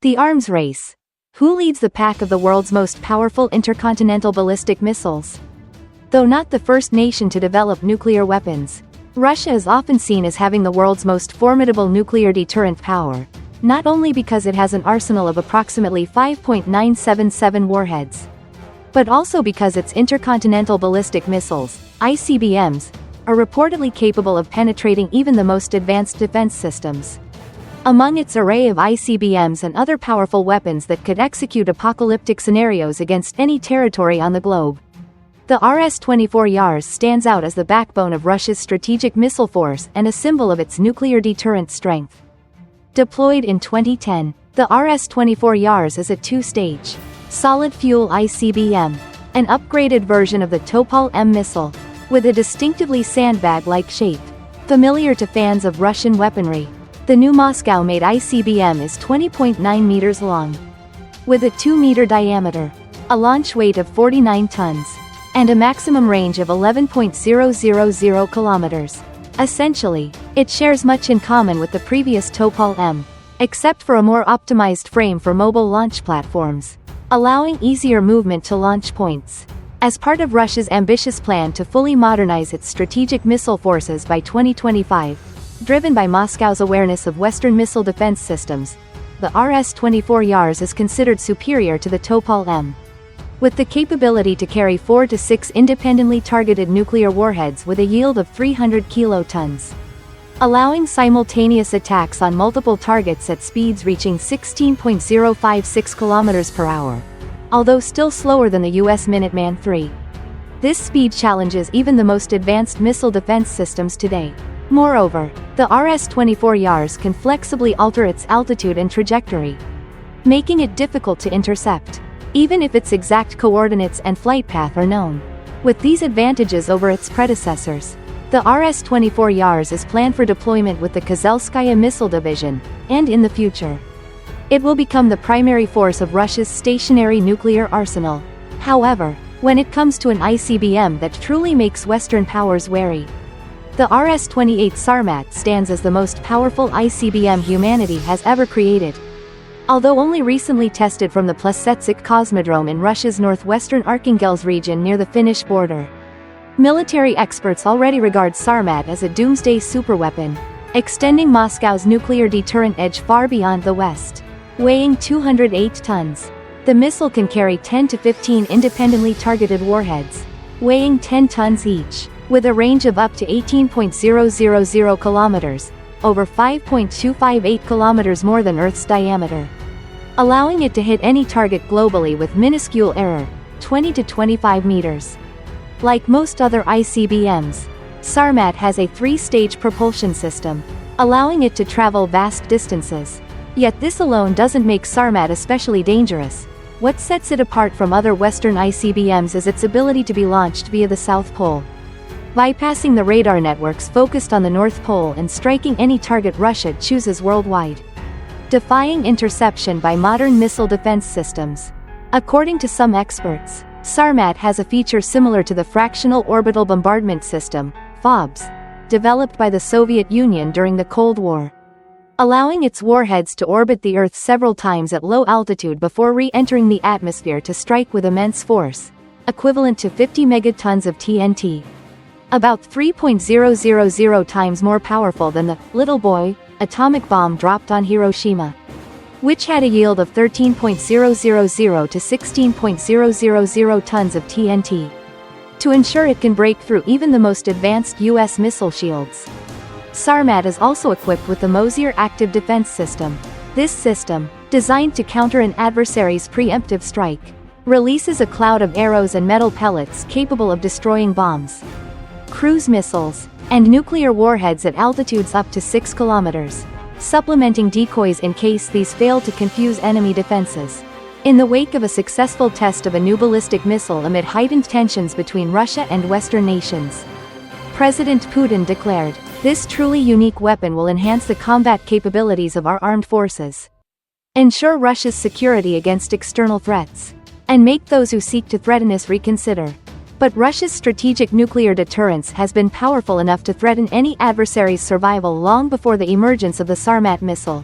The arms race. Who leads the pack of the world's most powerful intercontinental ballistic missiles? Though not the first nation to develop nuclear weapons, Russia is often seen as having the world's most formidable nuclear deterrent power, not only because it has an arsenal of approximately 5.977 warheads, but also because its intercontinental ballistic missiles, ICBMs, are reportedly capable of penetrating even the most advanced defense systems. Among its array of ICBMs and other powerful weapons that could execute apocalyptic scenarios against any territory on the globe, the RS-24 Yars stands out as the backbone of Russia's strategic missile force and a symbol of its nuclear deterrent strength. Deployed in 2010, the RS-24 Yars is a two-stage, solid-fuel ICBM, an upgraded version of the Topol-M missile, with a distinctively sandbag-like shape. Familiar to fans of Russian weaponry, the new Moscow-made ICBM is 20.9 meters long, with a 2-meter diameter, a launch weight of 49 tons, and a maximum range of 11.000 kilometers. Essentially, it shares much in common with the previous Topol-M, except for a more optimized frame for mobile launch platforms, allowing easier movement to launch points. As part of Russia's ambitious plan to fully modernize its strategic missile forces by 2025, driven by Moscow's awareness of Western missile defense systems, the RS-24 Yars is considered superior to the Topol-M. With the capability to carry 4 to 6 independently targeted nuclear warheads with a yield of 300 kilotons, allowing simultaneous attacks on multiple targets at speeds reaching 16.056 kilometers per hour, although still slower than the US Minuteman III. This speed challenges even the most advanced missile defense systems today. Moreover, the RS-24 Yars can flexibly alter its altitude and trajectory, making it difficult to intercept, even if its exact coordinates and flight path are known. With these advantages over its predecessors, the RS-24 Yars is planned for deployment with the Kozelskaya Missile Division, and in the future, it will become the primary force of Russia's stationary nuclear arsenal. However, when it comes to an ICBM that truly makes Western powers wary, the RS-28 Sarmat stands as the most powerful ICBM humanity has ever created. Although only recently tested from the Plesetsk Cosmodrome in Russia's northwestern Arkhangelsk region near the Finnish border, military experts already regard Sarmat as a doomsday superweapon, extending Moscow's nuclear deterrent edge far beyond the West. Weighing 208 tons, the missile can carry 10 to 15 independently targeted warheads, weighing 10 tons each, with a range of up to 18.000 kilometers, over 5.258 kilometers more than Earth's diameter, allowing it to hit any target globally with minuscule error, 20 to 25 meters. Like most other ICBMs, Sarmat has a 3-stage propulsion system, allowing it to travel vast distances. Yet this alone doesn't make Sarmat especially dangerous. What sets it apart from other Western ICBMs is its ability to be launched via the South Pole, bypassing the radar networks focused on the North Pole and striking any target Russia chooses worldwide, defying interception by modern missile defense systems. According to some experts, Sarmat has a feature similar to the Fractional Orbital Bombardment System, FOBS, developed by the Soviet Union during the Cold War, allowing its warheads to orbit the Earth several times at low altitude before re-entering the atmosphere to strike with immense force, equivalent to 50 megatons of TNT. About 3.000 times more powerful than the Little Boy atomic bomb dropped on Hiroshima, which had a yield of 13.000 to 16.000 tons of TNT, to ensure it can break through even the most advanced US missile shields. Sarmat is also equipped with the Mosier Active Defense System. This system, designed to counter an adversary's preemptive strike, releases a cloud of arrows and metal pellets capable of destroying bombs, cruise missiles, and nuclear warheads at altitudes up to 6 kilometers, supplementing decoys in case these fail to confuse enemy defenses. In the wake of a successful test of a new ballistic missile amid heightened tensions between Russia and Western nations, President Putin declared, "This truly unique weapon will enhance the combat capabilities of our armed forces, ensure Russia's security against external threats, and make those who seek to threaten us reconsider." But Russia's strategic nuclear deterrence has been powerful enough to threaten any adversary's survival long before the emergence of the Sarmat missile.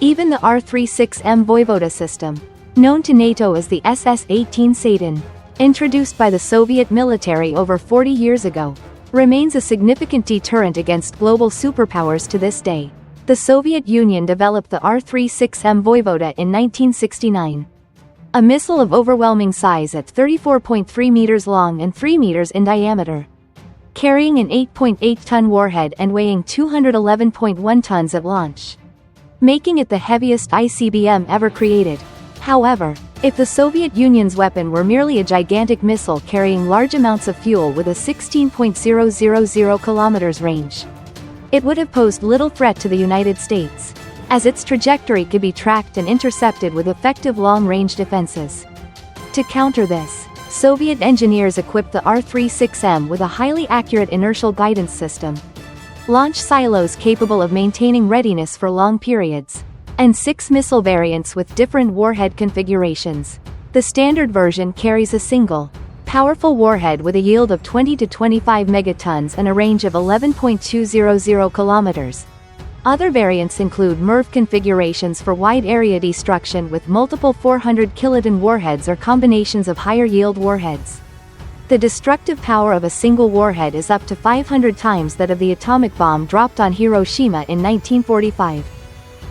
Even the R-36M Voyvoda system, known to NATO as the SS-18 Satan, introduced by the Soviet military over 40 years ago, remains a significant deterrent against global superpowers to this day. The Soviet Union developed the R-36M Voyvoda in 1969. A missile of overwhelming size at 34.3 meters long and 3 meters in diameter, carrying an 8.8-ton warhead and weighing 211.1 tons at launch, making it the heaviest ICBM ever created. However, if the Soviet Union's weapon were merely a gigantic missile carrying large amounts of fuel with a 16.000 kilometers range, it would have posed little threat to the United States, as its trajectory could be tracked and intercepted with effective long-range defenses. To counter this, Soviet engineers equipped the R-36M with a highly accurate inertial guidance system, launch silos capable of maintaining readiness for long periods, and 6 missile variants with different warhead configurations. The standard version carries a single, powerful warhead with a yield of 20 to 25 megatons and a range of 11.200 kilometers. Other variants include MIRV configurations for wide-area destruction with multiple 400 kiloton warheads or combinations of higher-yield warheads. The destructive power of a single warhead is up to 500 times that of the atomic bomb dropped on Hiroshima in 1945.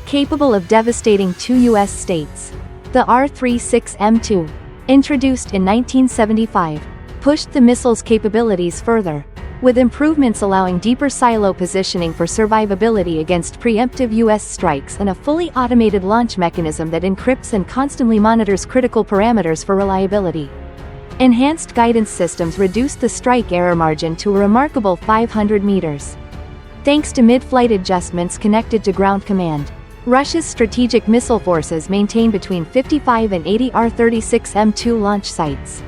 Capable of devastating 2 U.S. states. The R-36M2, introduced in 1975, pushed the missile's capabilities further, with improvements allowing deeper silo positioning for survivability against preemptive U.S. strikes and a fully automated launch mechanism that encrypts and constantly monitors critical parameters for reliability. Enhanced guidance systems reduced the strike error margin to a remarkable 500 meters. Thanks to mid-flight adjustments connected to ground command, Russia's strategic missile forces maintain between 55 and 80 R-36M2 launch sites,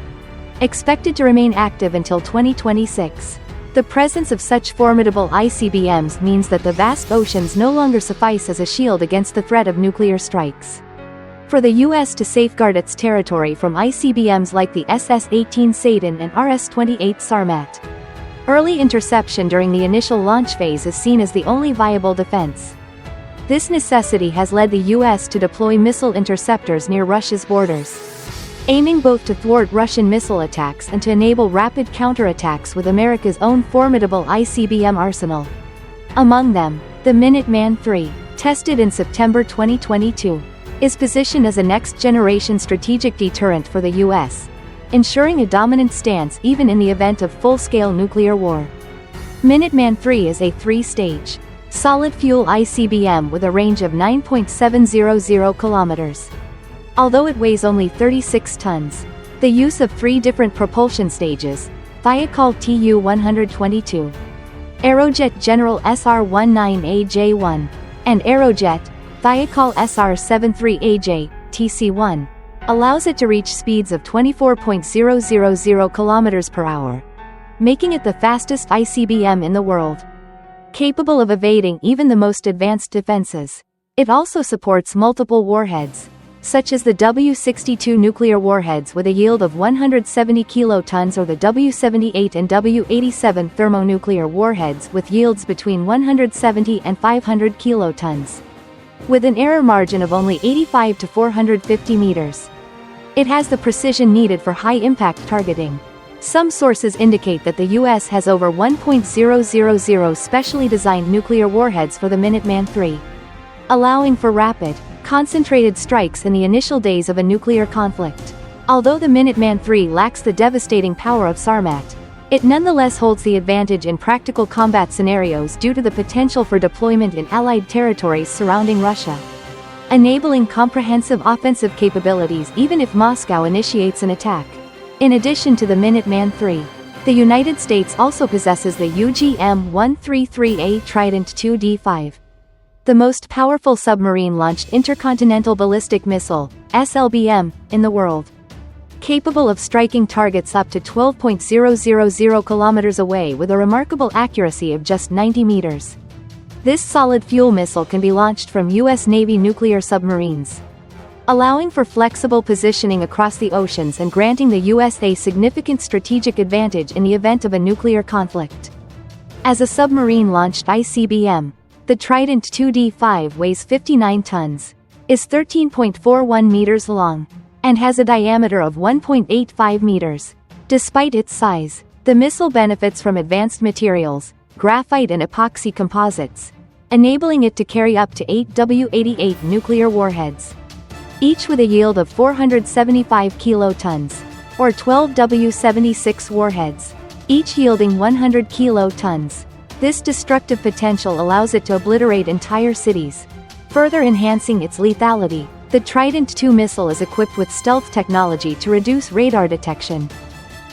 expected to remain active until 2026. The presence of such formidable ICBMs means that the vast oceans no longer suffice as a shield against the threat of nuclear strikes. For the U.S. to safeguard its territory from ICBMs like the SS-18 Satan and RS-28 Sarmat, early interception during the initial launch phase is seen as the only viable defense. This necessity has led the U.S. to deploy missile interceptors near Russia's borders, aiming both to thwart Russian missile attacks and to enable rapid counterattacks with America's own formidable ICBM arsenal. Among them, the Minuteman III, tested in September 2022, is positioned as a next-generation strategic deterrent for the U.S., ensuring a dominant stance even in the event of full-scale nuclear war. Minuteman III is a 3-stage, solid-fuel ICBM with a range of 9.700 kilometers. Although it weighs only 36 tons, the use of 3 different propulsion stages, Thiokol Tu-122, Aerojet General SR-19AJ-1, and Aerojet, Thiokol SR-73AJ, TC-1, allows it to reach speeds of 24.000 kilometers per hour, making it the fastest ICBM in the world. Capable of evading even the most advanced defenses, it also supports multiple warheads, such as the W-62 nuclear warheads with a yield of 170 kilotons or the W-78 and W-87 thermonuclear warheads with yields between 170 and 500 kilotons, with an error margin of only 85 to 450 meters. It has the precision needed for high-impact targeting. Some sources indicate that the U.S. has over 1.000 specially designed nuclear warheads for the Minuteman III, allowing for rapid, concentrated strikes in the initial days of a nuclear conflict. Although the Minuteman III lacks the devastating power of Sarmat, it nonetheless holds the advantage in practical combat scenarios due to the potential for deployment in Allied territories surrounding Russia, enabling comprehensive offensive capabilities even if Moscow initiates an attack. In addition to the Minuteman III, the United States also possesses the UGM-133A Trident II-D5, the most powerful submarine-launched intercontinental ballistic missile, SLBM, in the world. Capable of striking targets up to 12.000 kilometers away with a remarkable accuracy of just 90 meters. This solid-fuel missile can be launched from U.S. Navy nuclear submarines, allowing for flexible positioning across the oceans and granting the U.S. a significant strategic advantage in the event of a nuclear conflict. As a submarine-launched ICBM, the Trident II-D5 weighs 59 tons, is 13.41 meters long, and has a diameter of 1.85 meters. Despite its size, the missile benefits from advanced materials, graphite and epoxy composites, enabling it to carry up to 8 W-88 nuclear warheads, each with a yield of 475 kilotons, or 12 W-76 warheads, each yielding 100 kilotons. This destructive potential allows it to obliterate entire cities, further enhancing its lethality. The Trident II missile is equipped with stealth technology to reduce radar detection,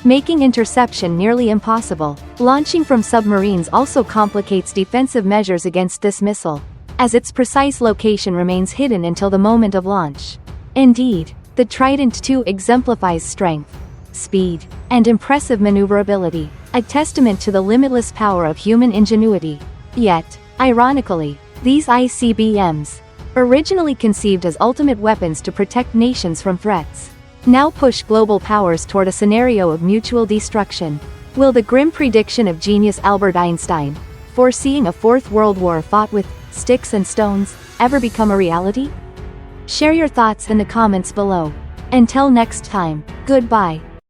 making interception nearly impossible. Launching from submarines also complicates defensive measures against this missile, as its precise location remains hidden until the moment of launch. Indeed, the Trident II exemplifies strength, speed, and impressive maneuverability, a testament to the limitless power of human ingenuity. Yet, ironically, these ICBMs, originally conceived as ultimate weapons to protect nations from threats, now push global powers toward a scenario of mutual destruction. Will the grim prediction of genius Albert Einstein, foreseeing a fourth world war fought with sticks and stones, ever become a reality? Share your thoughts in the comments below. Until next time, goodbye.